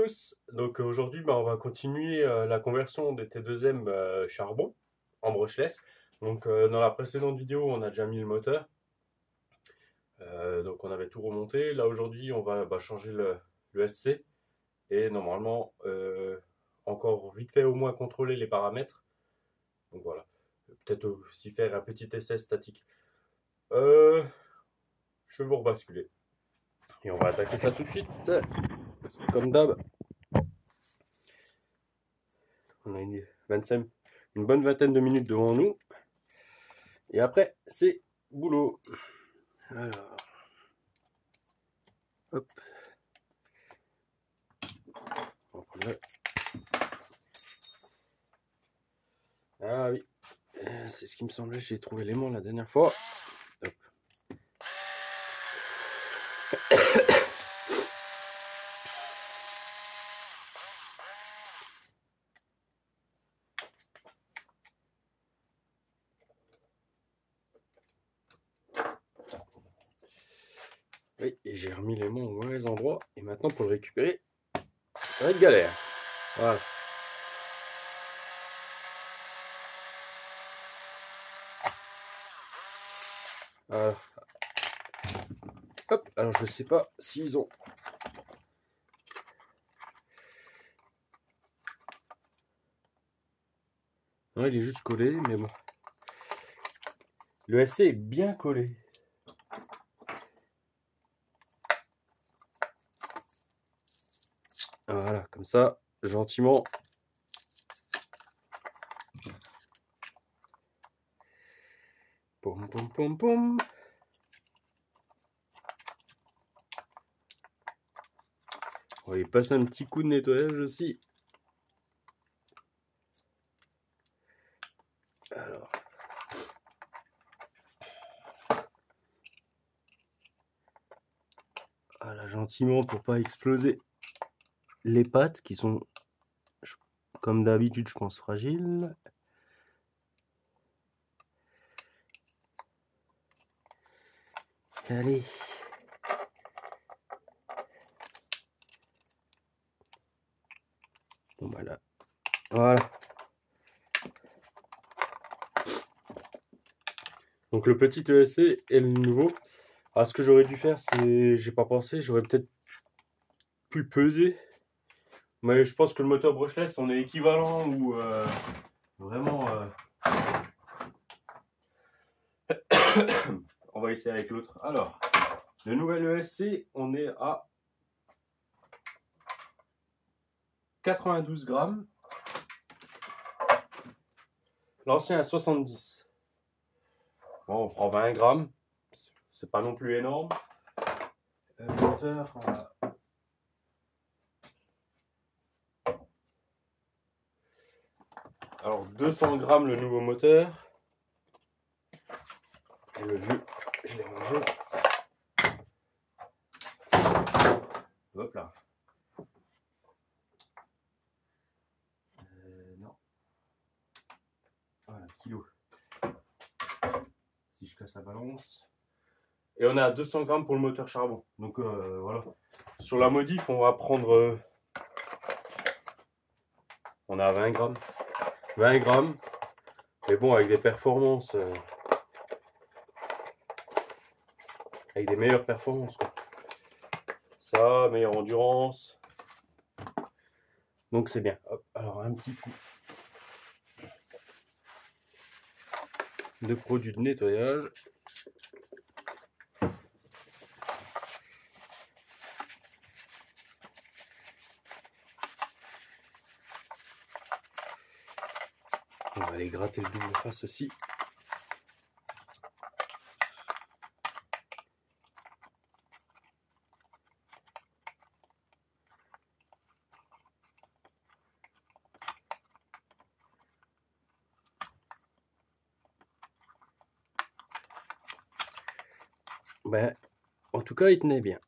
tous, donc aujourd'hui on va continuer la conversion des T2M charbon en brushless. Donc dans la précédente vidéo on a déjà mis le moteur, donc on avait tout remonté. Là aujourd'hui on va changer le SC et normalement encore vite fait au moins contrôler les paramètres. Donc voilà, peut-être aussi faire un petit essai statique. Je vais vous rebasculer et on va attaquer ça tout de suite. Parce que comme d'hab, on a une bonne vingtaine de minutes devant nous. Et après, c'est boulot. Alors, hop. On va prendre Ah oui, c'est ce qui me semblait. J'ai trouvé l'aimant la dernière fois. Hop. Oui, et j'ai remis l'aimant au mauvais endroit. Et maintenant, pour le récupérer, ça va être galère. Voilà. Alors, hop, alors je sais pas s'ils ont. Non, il est juste collé, mais bon. Le SC est bien collé. Voilà, comme ça, gentiment. Poum, poum, poum, poum. On va y passer un petit coup de nettoyage aussi. Alors. Voilà, gentiment pour pas exploser les pattes qui sont, comme d'habitude, je pense, fragiles. Allez. Bon bah là, voilà. Donc le petit ESC et le nouveau. Ah, ce que j'aurais dû faire, c'est, j'ai pas pensé, j'aurais peut-être pu le peser. Mais je pense que le moteur brushless, on est équivalent ou vraiment. On va essayer avec l'autre. Alors, le nouvel ESC, on est à 92 grammes. L'ancien à 70. Bon, on prend 20 grammes. C'est pas non plus énorme. Le moteur, on va... Alors 200 grammes le nouveau moteur. Et le vieux, je l'ai rangé. Hop là. Non. Voilà, kilo. Si je casse la balance. Et on est à 200 grammes pour le moteur charbon. Donc voilà. Sur la modif, on va prendre... on a 20 grammes. 20 grammes. Mais bon, avec des performances... avec des meilleures performances, quoi. Ça, meilleure endurance. Donc c'est bien. Hop, alors un petit coup de produit de nettoyage. On va aller gratter le double face aussi. Ben, en tout cas, il tenait bien.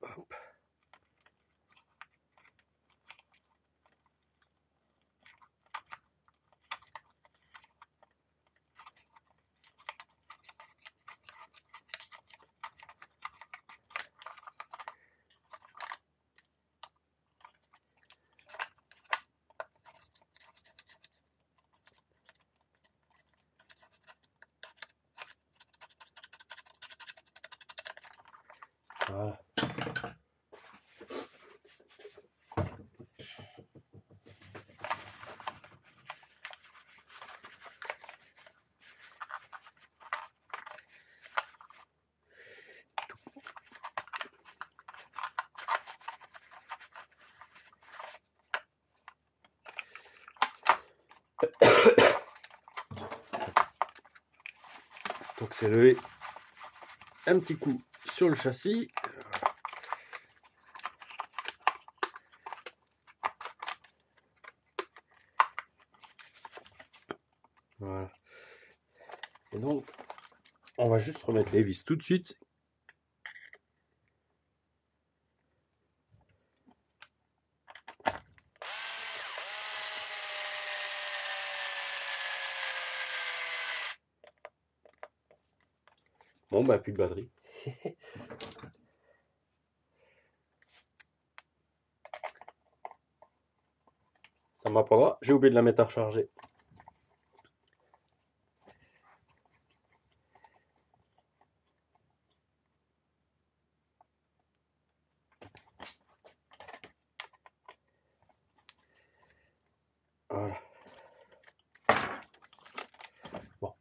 Hop. Donc c'est levé un petit coup sur le châssis. Voilà. Et donc, on va juste remettre les vis tout de suite. Bon, bah, plus de batterie. Ça m'apprendra. J'ai oublié de la mettre à recharger. Voilà. Bon.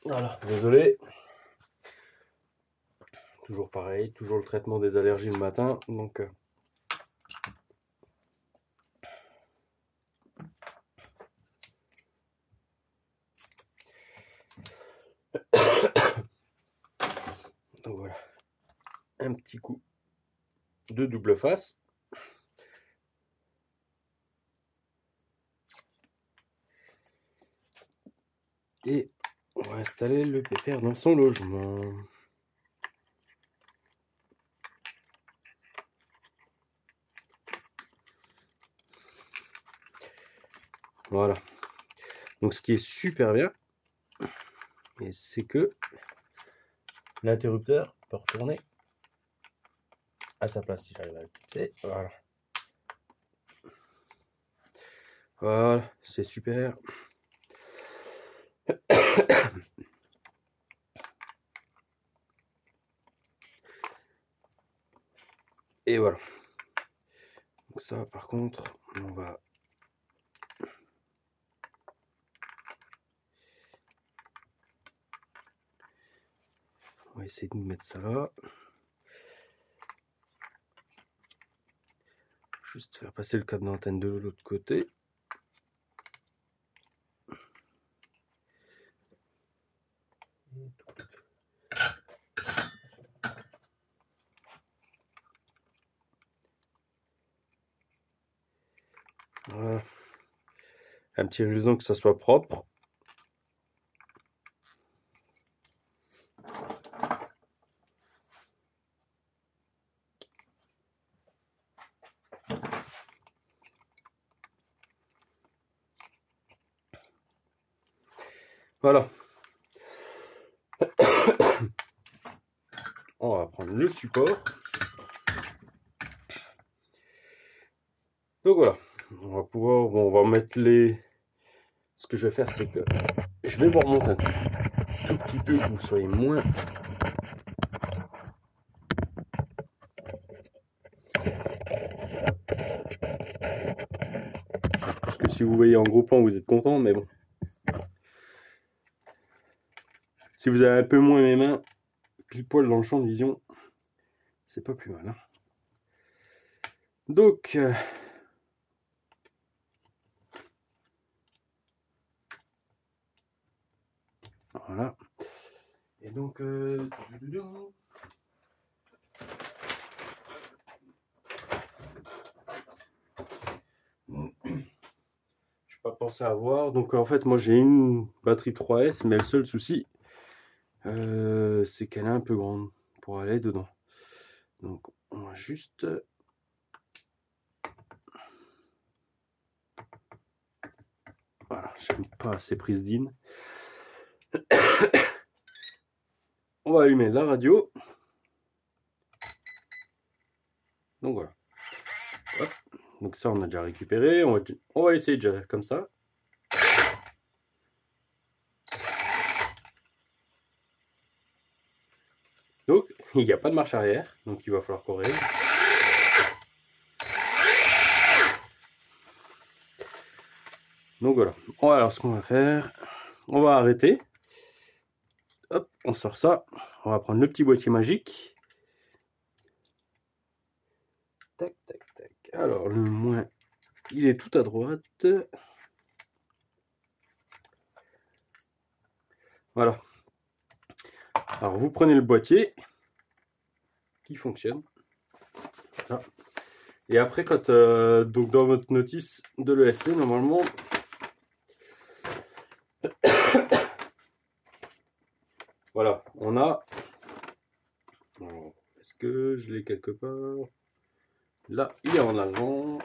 Voilà, désolé. Toujours pareil, toujours le traitement des allergies le matin. Donc, donc voilà. Un petit coup de double face. Et on va installer le pépère dans son logement. Voilà. Donc ce qui est super bien, c'est que l'interrupteur peut retourner à sa place si j'arrive à le fixer. Voilà. Voilà, c'est super. Et voilà. Donc ça, par contre, on va essayer de mettre ça là. Juste faire passer le câble d'antenne de l'autre côté. Voilà. Un petit raison que ça soit propre. Voilà. On va prendre le support. Donc voilà. On va pouvoir, bon, on va mettre les... Ce que je vais faire, c'est que je vais vous remonter un tout petit peu, que vous soyez moins... Parce que si vous voyez en gros plan, vous êtes content, mais bon. Si vous avez un peu moins mes mains, pile poil dans le champ de vision, c'est pas plus mal. Hein. Donc... voilà. Et donc... pas pensé à voir. Donc en fait moi j'ai une batterie 3S, mais le seul souci c'est qu'elle est un peu grande pour aller dedans. Donc on va juste voilà, j'aime pas ces prises d'in. On va allumer la radio. Donc voilà. Hop. Donc ça on a déjà récupéré. On va essayer déjà comme ça. Donc il n'y a pas de marche arrière, donc il va falloir corriger. Donc voilà. Bon, alors ce qu'on va faire, on va arrêter. Hop, on sort ça. On va prendre le petit boîtier magique. Tac, tac, tac. Alors le moins, il est tout à droite. Voilà. Alors vous prenez le boîtier qui fonctionne. Voilà. Et après, quand donc dans votre notice de l'ESC, normalement, voilà, on a. Est-ce que je l'ai quelque part? Là, il est en allemand.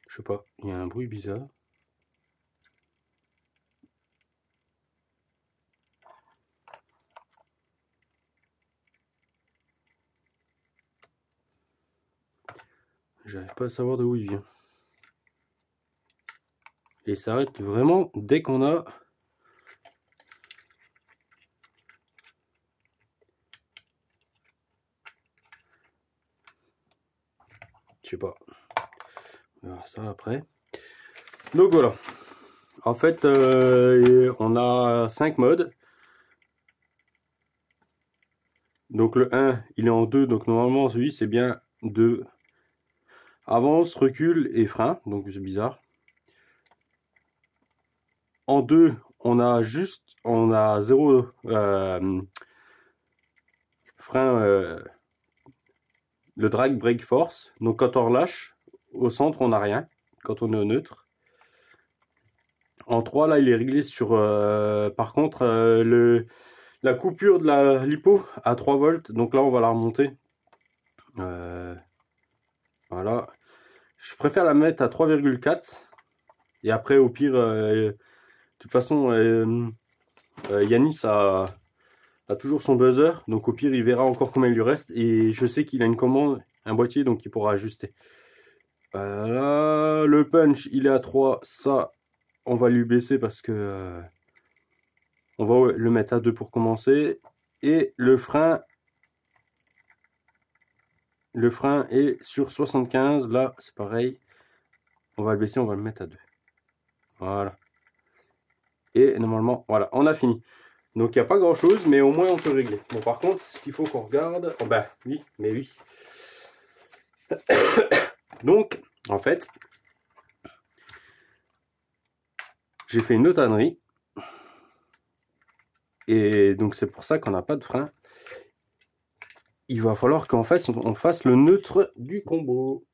Je sais pas, il y a un bruit bizarre. J'arrive pas à savoir d'où il vient. Et ça arrête vraiment dès qu'on a. Je sais pas. On verra ça après. Donc voilà. En fait, on a 5 modes. Donc le 1, il est en 2. Donc normalement, celui, c'est bien 2. Avance, recul et frein. Donc c'est bizarre. En 2, on a 0 frein, le drag brake force. Donc quand on relâche, au centre, on n'a rien. Quand on est au neutre. En 3, là, il est réglé sur, par contre, la coupure de la lipo à 3 volts. Donc là, on va la remonter. Voilà. Je préfère la mettre à 3,4. Et après, au pire, de toute façon, Yanis a toujours son buzzer. Donc au pire, il verra encore combien il lui reste. Et je sais qu'il a une commande, un boîtier, donc il pourra ajuster. Voilà. Le punch, il est à 3. Ça, on va lui baisser parce que on va le mettre à 2 pour commencer. Et le frein est sur 75. Là, c'est pareil. On va le baisser, on va le mettre à 2. Voilà. Et normalement, voilà, on a fini. Donc il n'y a pas grand chose, mais au moins on peut régler. Bon, par contre, ce qu'il faut qu'on regarde. Oh ben oui, mais oui. Donc, en fait, j'ai fait une autre ânerie. Et donc c'est pour ça qu'on n'a pas de frein. Il va falloir qu'en fait on fasse le neutre du combo.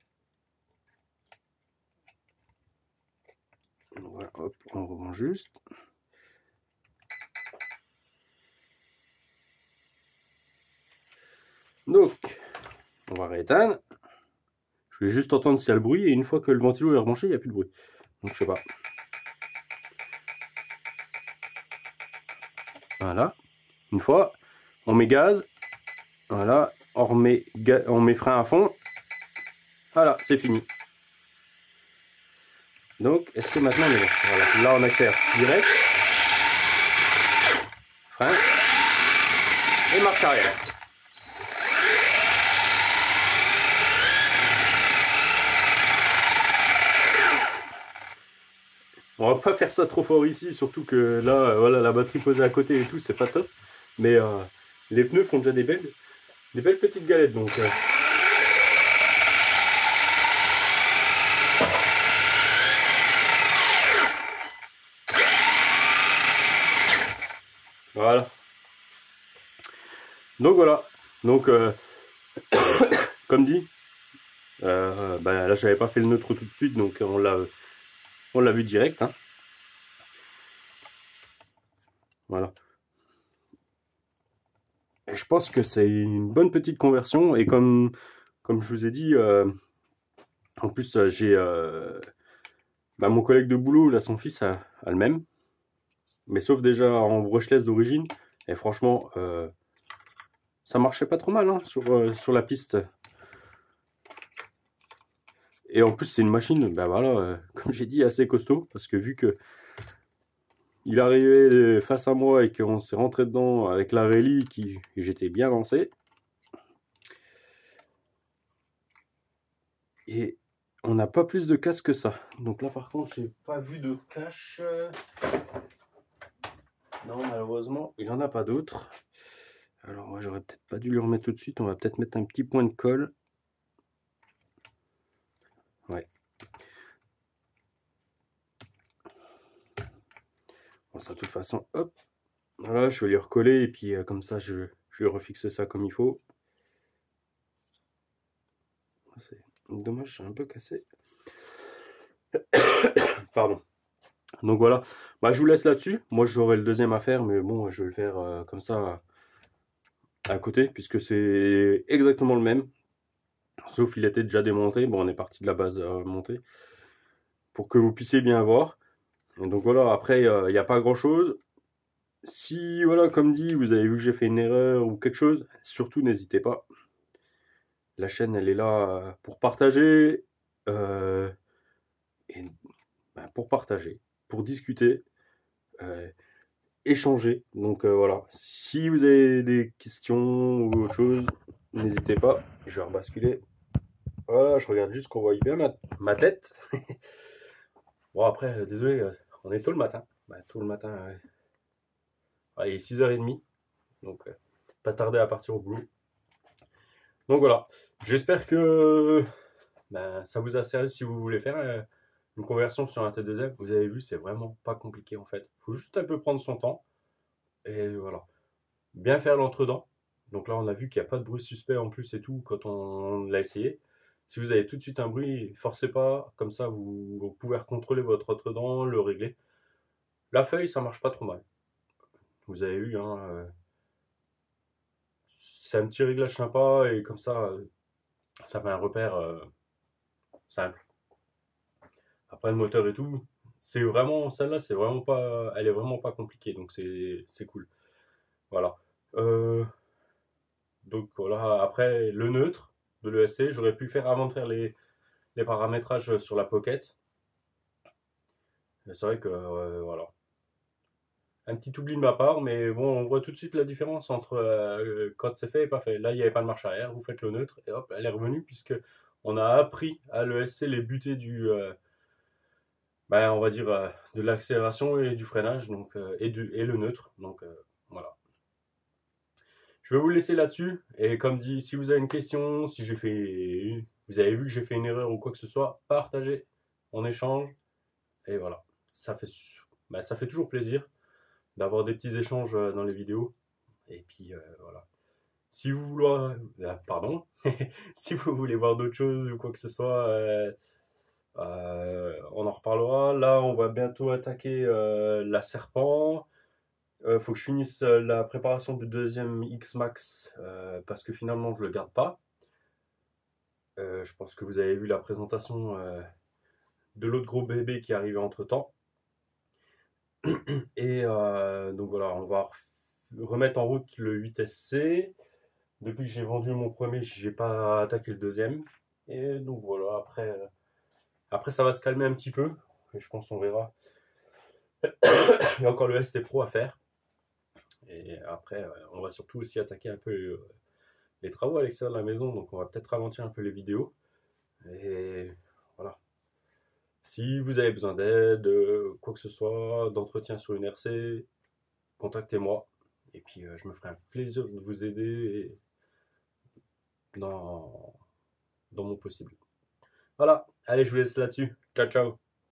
Voilà, hop, on reprend juste. Donc, on va rééteindre. Je vais juste entendre s'il y a le bruit, et une fois que le ventilo est rebranché, il n'y a plus de bruit. Donc je sais pas. Voilà. Une fois, on met gaz. Voilà. On met frein à fond. Voilà, c'est fini. Donc, est-ce que maintenant on est bon? Voilà. Là, on accélère direct. Frein. Et marche arrière. On va pas faire ça trop fort ici, surtout que là, voilà, la batterie posée à côté et tout, c'est pas top. Mais les pneus font déjà des belles petites galettes, donc. Voilà. Donc voilà. Donc, comme dit, bah, là, j'avais pas fait le neutre tout de suite, donc on l'a vu direct. Hein. Voilà. Et je pense que c'est une bonne petite conversion. Et comme je vous ai dit, en plus, j'ai mon collègue de boulot, là, son fils a le même. Mais sauf déjà en brushless d'origine. Et franchement, ça marchait pas trop mal hein, sur la piste. Et en plus, c'est une machine, ben voilà, comme j'ai dit, assez costaud. Parce que vu que il arrivait face à moi et qu'on s'est rentré dedans avec la rallye, j'étais bien lancé. Et on n'a pas plus de casse que ça. Donc là, par contre, j'ai pas vu de cache. Non, malheureusement, il n'y en a pas d'autres. Alors, moi, j'aurais peut-être pas dû lui remettre tout de suite. On va peut-être mettre un petit point de colle. Ouais. Bon, ça, de toute façon, hop. Voilà, je vais lui recoller et puis comme ça, je lui refixe ça comme il faut. C'est dommage, j'ai un peu cassé. Pardon. Donc voilà, je vous laisse là-dessus. Moi, j'aurai le deuxième à faire, mais bon, je vais le faire comme ça à côté, puisque c'est exactement le même. Sauf il était déjà démonté. Bon, on est parti de la base montée pour que vous puissiez bien voir. Et donc voilà, après, il n'y a pas grand-chose. Si, voilà, comme dit, vous avez vu que j'ai fait une erreur ou quelque chose, surtout n'hésitez pas. La chaîne, elle est là pour partager. Et, pour partager, pour discuter, échanger. Donc voilà, si vous avez des questions ou autre chose, n'hésitez pas. Je vais rebasculer. Voilà, je regarde juste qu'on voit bien ma tête. Bon, après, désolé, on est tôt le matin. Tôt le matin, ouais. Ah, il est 6h30, donc pas tardé à partir au boulot. Donc voilà, j'espère que ça vous a servi si vous voulez faire une conversion sur un T2M. Vous avez vu, c'est vraiment pas compliqué en fait. Il faut juste un peu prendre son temps et voilà. Bien faire l'entre-dents. Donc là, on a vu qu'il n'y a pas de bruit suspect en plus et tout quand on l'a essayé. Si vous avez tout de suite un bruit, forcez pas, comme ça vous pouvez contrôler votre entre-dents, le régler. La feuille, ça marche pas trop mal. Vous avez vu, hein, c'est un petit réglage sympa et comme ça fait un repère simple. Après le moteur et tout, c'est vraiment celle-là, c'est vraiment pas, elle est vraiment pas compliquée, donc c'est cool. Voilà. Euh, donc voilà. Après le neutre de l'ESC, j'aurais pu faire avant de faire les paramétrages sur la Pocket. C'est vrai que voilà. Un petit oubli de ma part, mais bon, on voit tout de suite la différence entre quand c'est fait et pas fait. Là, il n'y avait pas de marche arrière, vous faites le neutre et hop, elle est revenue puisque on a appris à l'ESC les butées on va dire, de l'accélération et du freinage, donc et le neutre. Donc voilà. Je vais vous laisser là-dessus. Et comme dit, si vous avez une question, si vous avez vu que j'ai fait une erreur ou quoi que ce soit, partagez, on échange. Et voilà, ça fait toujours plaisir d'avoir des petits échanges dans les vidéos. Et puis voilà. Si vous voulez, pardon, si vous voulez voir d'autres choses ou quoi que ce soit, on en reparlera. Là, on va bientôt attaquer la Serpent. Faut que je finisse la préparation du deuxième X-Max parce que finalement je le garde pas. Je pense que vous avez vu la présentation de l'autre gros bébé qui est arrivé entre temps. Et donc voilà, on va remettre en route le 8SC. Depuis que j'ai vendu mon premier, j'ai pas attaqué le deuxième. Et donc voilà, après ça va se calmer un petit peu. Et je pense qu'on verra. Il y a encore le ST Pro à faire. Et après, on va surtout aussi attaquer un peu les travaux à l'extérieur de la maison. Donc on va peut-être ralentir un peu les vidéos. Et voilà. Si vous avez besoin d'aide, quoi que ce soit, d'entretien sur une RC, contactez-moi. Et puis je me ferai un plaisir de vous aider dans mon possible. Voilà, allez, je vous laisse là-dessus. Ciao, ciao.